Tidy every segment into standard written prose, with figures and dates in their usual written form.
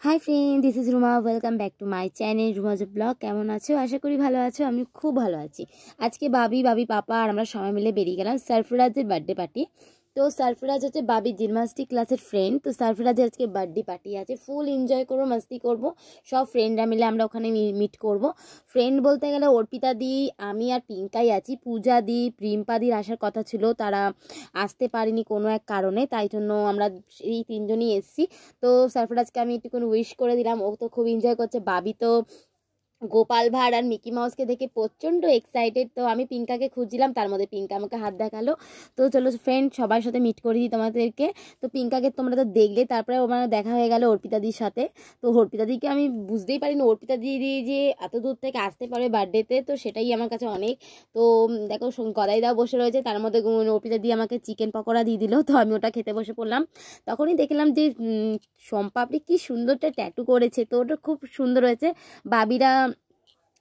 High friend, this is Ruma. Welcome back to my channel Ruma's vlog. কেমন আছো? আশা করি ভালো আছো। আমি খুব ভালো আছি। আজকে বাবি পাপা আর আমরা সবাই মিলে বেরিয়ে গেলাম সারফরাজের বার্থডে পার্টি। তো সারফরাজ হচ্ছে বাবির জিমনাস্টিক ক্লাসের ফ্রেন্ড। তো সারফরাজের আজকে বার্থডে পার্টি আছে, ফুল এনজয় করবো, মাস্তি করব। সব ফ্রেন্ডরা মিলে আমরা ওখানে মিট করব। ফ্রেন্ড বলতে গেলে অর্পিতা দি, আমি আর পিঙ্কাই আছি। পূজা দি, রিম্পা দির আসার কথা ছিল, তারা আসতে পারেনি কোনো এক কারণে, তাই জন্য আমরা এই তিনজনই এসেছি। তো সারফরাজকে আমি একটুখানি উইশ করে দিলাম, ও তো খুব এনজয় করছে। বাবি তো গোপাল ভাঁড় আর মিকি মাউসকে দেখে প্রচণ্ড এক্সাইটেড। তো আমি পিঙ্কাকে খুঁজছিলাম, তার মধ্যে পিঙ্কা আমাকে হাত দেখালো। তো চলো ফ্রেন্ড, সবার সাথে মিট করে দিই তোমাদেরকে। তো পিঙ্কাকে তোমরা তো দেখলে, তারপরে আমার দেখা হয়ে গেল অর্পিতাদির সাথে। তো অর্পিতাদিকে আমি বুঝতেই পারিনি অর্পিতাদি যে এত দূর থেকে আসতে পারে বার্থডেতে, তো সেটাই আমার কাছে অনেক। তো দেখো গদাইদাও বসে রয়েছে, তার মধ্যে অর্পিতাদি আমাকে চিকেন পকোড়া দিয়ে দিল, তো আমি ওটা খেতে বসে পড়লাম। তখনই দেখলাম যে সম্পাপড়ি কি সুন্দরটা ট্যাটু করেছে, তো ওটা খুব সুন্দর হয়েছে।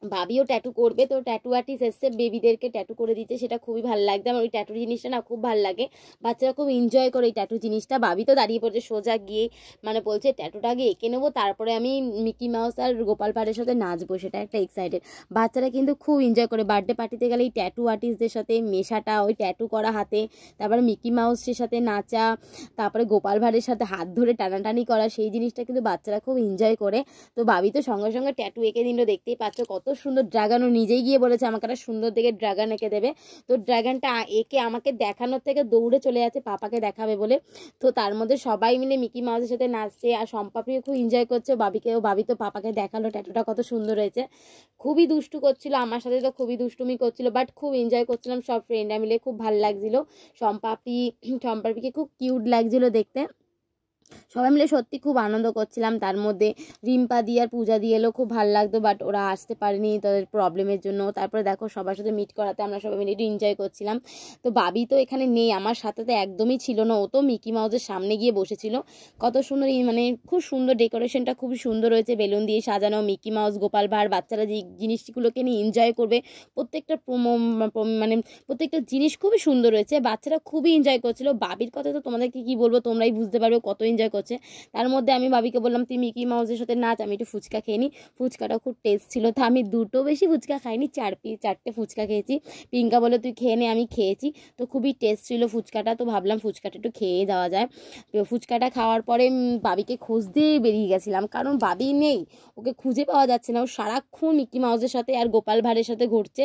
বাবিও ট্যাটু করবে, তো ট্যাটু আর্টিস্ট এসছে, বেবিদেরকে ট্যাটু করে দিতে, সেটা খুবই ভালো লাগছে আমার। ওই ট্যাটু জিনিসটা না খুব ভালো লাগে, বাচ্চারা খুব এনজয় করে এই ট্যাটু জিনিসটা। বাবি তো দাঁড়িয়ে পড়ছে সোজা গিয়ে, মানে বলছে ট্যাটুটা আগে এঁকে নেবো, তারপরে আমি মিকি মাউস আর গোপাল ভাঁড়ের সাথে নাচবো, সেটা একটা এক্সাইটেড। বাচ্চারা কিন্তু খুব এনজয় করে বার্থডে পার্টিতে গেলে এই ট্যাটু আর্টিস্টদের সাথে মেশাটা, ওই ট্যাটু করা হাতে, তারপরে মিকি মাউসের সাথে নাচা, তারপরে গোপাল ভাঁড়ের সাথে হাত ধরে টানাটানি করা, সেই জিনিসটা কিন্তু বাচ্চারা খুব এনজয় করে। তো বাবি তো সঙ্গে সঙ্গে ট্যাটু এঁকে দিল, দেখতেই পাচ্ছ কত সুন্দর ড্রাগন। ও নিজেই গিয়ে বলেছে আমাকে একটা সুন্দর দেখে ড্রাগন এঁকে দেবে। তো ড্রাগনটা এঁকে আমাকে দেখানোর থেকে দৌড়ে চলে যাচ্ছে পাপাকে দেখাবে বলে। তো তার মধ্যে সবাই মিলে মিকি মাউসের সাথে নাচছে, আর সম্পাপিও খুব এনজয় করছে। বাবি তো পাপাকে দেখালো ট্যাটুটা কত সুন্দর হয়েছে। খুবই দুষ্টু করছিল আমার সাথে, তো খুবই দুষ্টুমি করছিল, বাট খুব এনজয় করছিলাম সব ফ্রেন্ডরা মিলে, খুব ভালো লাগছিল। সম্পাপিকে খুব কিউট লাগছিল দেখতে। সবাই মিলে সত্যি খুব আনন্দ করছিলাম। তার মধ্যে রিম্পা দি আর পূজা দিয়ে এলো, খুব ভালো লাগতো, বাট ওরা আসতে পারেনি তাদের প্রবলেমের জন্য। তারপরে দেখো সবার সাথে মিট করাতে আমরা সবাই মিলে একটু এনজয় করছিলাম। তো বাবি তো এখানে নেই, আমার সাথে তো একদমই ছিল না, ও তো মিকি মাউসের সামনে গিয়ে বসেছিল। কত সুন্দর, মানে খুব সুন্দর ডেকোরেশনটা, খুবই সুন্দর হয়েছে, বেলুন দিয়ে সাজানো, মিকি মাউস, গোপাল ভাঁড়, বাচ্চারা যে জিনিসগুলোকে নিয়ে এনজয় করবে, প্রত্যেকটা মানে প্রত্যেকটা জিনিস খুবই সুন্দর হয়েছে, বাচ্চারা খুবই এনজয় করছিল। বাবির কথা তো তোমাদেরকে কি বলবো, তোমরাই বুঝতে পারবে কত এনজয় করছে। তার মধ্যে আমি বাবিকে বললাম তুই মিকি মাউসের সাথে নাচ, আমি একটু ফুচকা খেয়ে নিই। ফুচকাটা খুব টেস্ট ছিল, তো আমি দুটো বেশি ফুচকা খাইনি, চারটে ফুচকা খেয়েছি। পিঙ্কা বলে তুই খেয়ে নে, আমি খেয়েছি। তো খুবই টেস্ট ছিল ফুচকাটা, তো ভাবলাম ফুচকাটা একটু খেয়ে যাওয়া যায়। ফুচকাটা খাওয়ার পরে বাবিকে খুঁজতেই বেরিয়ে গেছিলাম, কারণ বাবি নেই, ওকে খুঁজে পাওয়া যাচ্ছে না। ও সারাক্ষণ মিকি মাউসের সাথে আর গোপাল ভাঁড়ের সাথে ঘুরছে।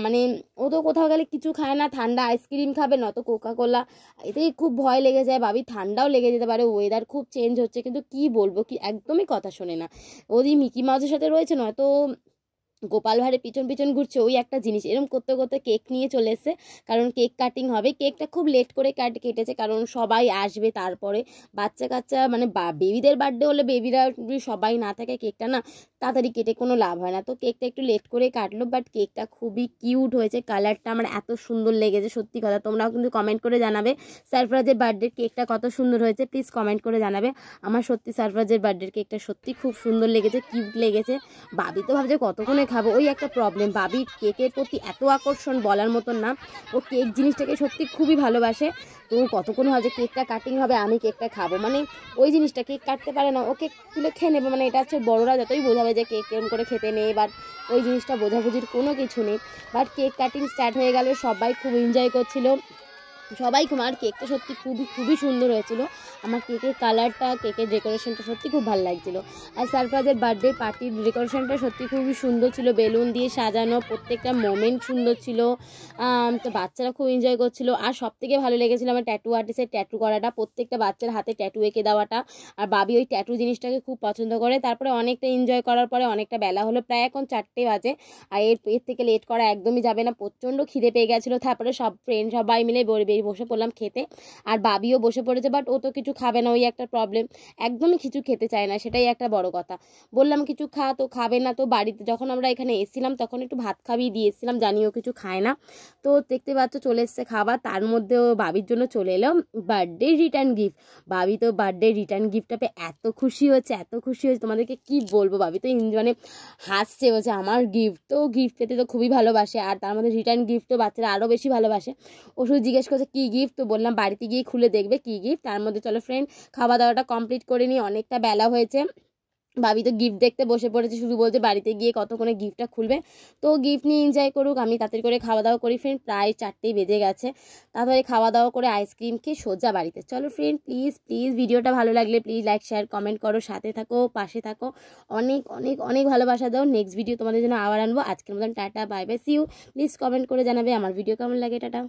মানে ও তো কোথাও গেলে কিছু খায় না, ঠান্ডা আইসক্রিম খাবে, নয়তো কোকা কোলা, এতেই খুব ভয় লেগে যায়। বাবি ঠান্ডাও লেগে যেতে পারে, ওয়েদার খুব চেঞ্জ হচ্ছে, কিন্তু কি বলবো, কি একদমই কথা শোনে না। ওই মিকি মাউসের সাথে রয়েছে, নয়তো গোপাল ভাঁড়ের পিছন পিছন ঘুরছে, ওই একটা জিনিস। এরকম করতে করতে কেক নিয়ে চলে এসেছে, কারণ কেক কাটিং হবে। কেকটা খুব লেট করে কেটেছে, কারণ সবাই আসবে তারপরে। বাচ্চা কাচ্চা মানে বেবিদের বার্থডে হলে বেবিরা সবাই না থাকে, কেকটা না তাড়াতাড়ি কেটে কোনো লাভ হয় না, তো কেকটা একটু লেট করে কাটলো। বাট কেকটা খুবই কিউট হয়েছে, কালারটা আমার এত সুন্দর লেগেছে, সত্যি কথা। তোমরাও কিন্তু কমেন্ট করে জানাবে সারফরাজের বার্থডের কেকটা কত সুন্দর হয়েছে, প্লিজ কমেন্ট করে জানাবে। আমার সত্যি সারফরাজের বার্থডের কেকটা সত্যি খুব সুন্দর লেগেছে, কিউট লেগেছে। বাবি তো ভাবছে কতক্ষণে খাবো, ওই একটা প্রবলেম, বাবির কেকের প্রতি এত আকর্ষণ বলার মতন না। ও কেক জিনিসটাকে সত্যি খুবই ভালোবাসে। তো কতক্ষণ ভাবছে কেকটা কাটিং হবে, আমি কেকটা খাবো, মানে ওই জিনিসটা কেক কাটতে পারে না, ও কেক তুলে খেয়ে নেবে। মানে এটা হচ্ছে বড়রা যতই বোঝাবে যে কেক কেরম করে খেতে নেই, বাট ওই জিনিসটা বোঝাবুঝির কোনো কিছু নেই। বাট কেক কাটিং স্টার্ট হয়ে গেল, সবাই খুব এনজয় করছিল, সবাই খুব। আর কেকটা সত্যি খুবই খুবই সুন্দর হয়েছিল, আমার কেকের কালারটা, কেকের ডেকোরেশনটা সত্যি খুব ভালো লাগছিল। আর সারফরাজের বার্থডে পার্টির ডেকোরেশনটা সত্যি খুবই সুন্দর ছিল, বেলুন দিয়ে সাজানো, প্রত্যেকটা মোমেন্ট সুন্দর ছিল। তো বাচ্চারা খুব এনজয় করছিল। আর সব থেকে ভালো লেগেছিল আমার ট্যাটু আর্টিস্টের ট্যাটু করাটা, প্রত্যেকটা বাচ্চার হাতে ট্যাটু এঁকে দেওয়াটা। আর বাবি ওই ট্যাটু জিনিসটাকে খুব পছন্দ করে। তারপরে অনেকটা এনজয় করার পরে অনেকটা বেলা হলো, প্রায় এখন 4টে বাজে। আর এর থেকে লেট করা একদমই যাবে না, প্রচণ্ড খিদে পেয়ে গেছিলো। তারপরে সবাই মিলে বসে পড়লাম খেতে, আর বাবিও বসে পড়েছে, বাট ও তো কিছু খাবে না, ওই একটা প্রবলেম, একদমই কিছু খেতে চায় না, সেটাই একটা বড় কথা। বললাম কিছু খা, তো খাবে না। তো বাড়িতে যখন আমরা এখানে এসেছিলাম তখন একটু ভাত খাবিয়ে দিয়ে এসেছিলাম, জানিও কিছু খায় না। তো দেখতে পাচ্ছ চলে এসছে খাবার, তার মধ্যেও বাবির জন্য চলে এলো বার্থডে রিটার্ন গিফট। বাবি তো বার্থডে রিটার্ন গিফটটা পেয়ে এত খুশি হচ্ছে, এত খুশি হয়েছে, তোমাদেরকে কি বলবো। বাবি তো মানে হাসছে, বলছে আমার গিফট, তো গিফট পেতে তো খুবই ভালোবাসে, আর তার মধ্যে রিটার্ন গিফটও বাচ্চারা আরও বেশি ভালোবাসে। ও শুধু জিজ্ঞেস করছে কী গিফট, তো বললাম বাড়িতে গিয়ে খুলে দেখবে কী গিফট। তার মধ্যে চলো ফ্রেন্ড, খাওয়া দাওয়াটা কমপ্লিট করে নিই, অনেকটা বেলা হয়েছে। ভাবি তো গিফট দেখতে বসে পড়েছে, শুধু বলছে বাড়িতে গিয়ে কতক্ষণে গিফটটা খুলবে। তো গিফট নিয়ে এনজয় করুক, আমি তাড়াতাড়ি করে খাওয়া দাওয়া করি ফ্রেন্ড, প্রায় 4টেই বেজে গেছে। তারপরে খাওয়া দাওয়া করে আইসক্রিম খেয়ে সোজা বাড়িতে। চলো ফ্রেন্ড, প্লিজ প্লিজ ভিডিওটা ভালো লাগলে প্লিজ লাইক শেয়ার কমেন্ট করো, সাথে থাকো, পাশে থাকো, অনেক অনেক অনেক ভালোবাসা দাও। নেক্সট ভিডিও তোমাদের জন্য আবার আনবো। আজকের মতন ta-ta, bye bye, see you. Please comment করে জানাবে আমার ভিডিও কেমন লাগে। টাটা।